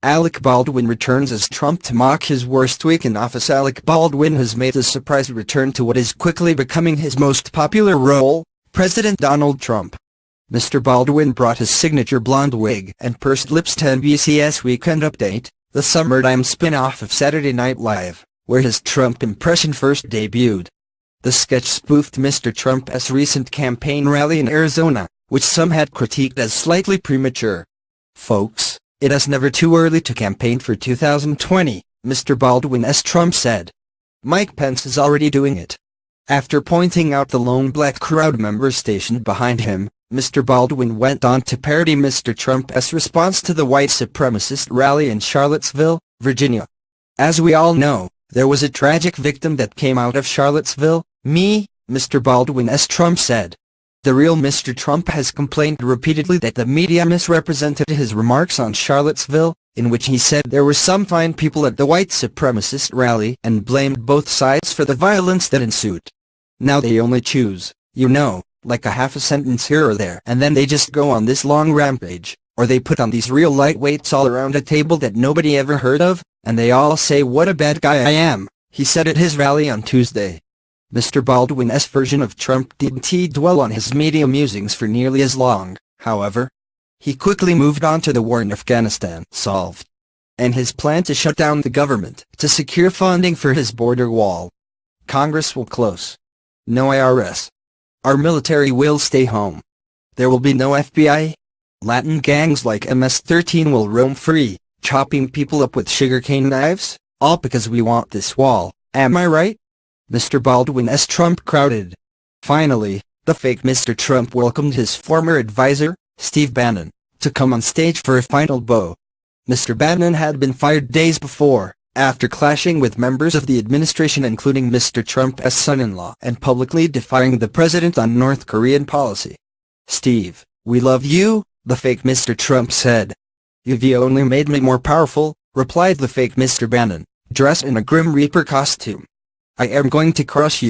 Alec Baldwin returns as Trump to mock his worst week in office. Alec Baldwin has made a surprise return to what is quickly becoming his most popular role, President Donald Trump. Mr. Baldwin brought his signature blonde wig and pursed lips to NBC's Weekend Update, the summertime spin-off of Saturday Night Live, where his Trump impression first debuted. The sketch spoofed Mr. Trump's recent campaign rally in Arizona, which some had critiqued as slightly premature. "Folks, it is never too early to campaign for 2020, Mr. Baldwin's Trump said. Mike Pence is already doing it." After pointing out the lone black crowd members stationed behind him, Mr. Baldwin went on to parody Mr. Trump's response to the white supremacist rally in Charlottesville, Virginia. "As we all know, there was a tragic victim that came out of Charlottesville, me," Mr. Baldwin's Trump said. The real Mr. Trump has complained repeatedly that the media misrepresented his remarks on Charlottesville, in which he said there were some fine people at the white supremacist rally and blamed both sides for the violence that ensued. Now they only choose, like a half a sentence here or there, and then they just go on this long rampage, or they put on these real lightweights all around a table that nobody ever heard of, and they all say what a bad guy I am, he said at his rally on Tuesday. Mr. Baldwin's version of Trump didn't dwell on his media musings for nearly as long, however. He quickly moved on to the war in Afghanistan solved, and his plan to shut down the government to secure funding for his border wall. Congress will close. No IRS. Our military will stay home. There will be no FBI. Latin gangs like MS-13 will roam free, chopping people up with sugarcane knives, all because we want this wall, am I right? Mr. Baldwin's Trump crowded. Finally, the fake Mr. Trump welcomed his former advisor, Steve Bannon, to come on stage for a final bow. Mr. Bannon had been fired days before, after clashing with members of the administration including Mr. Trump's son-in-law and publicly defying the president on North Korean policy. "Steve, we love you," the fake Mr. Trump said. "You've only made me more powerful," replied the fake Mr. Bannon, dressed in a Grim Reaper costume. "I am going to crush you."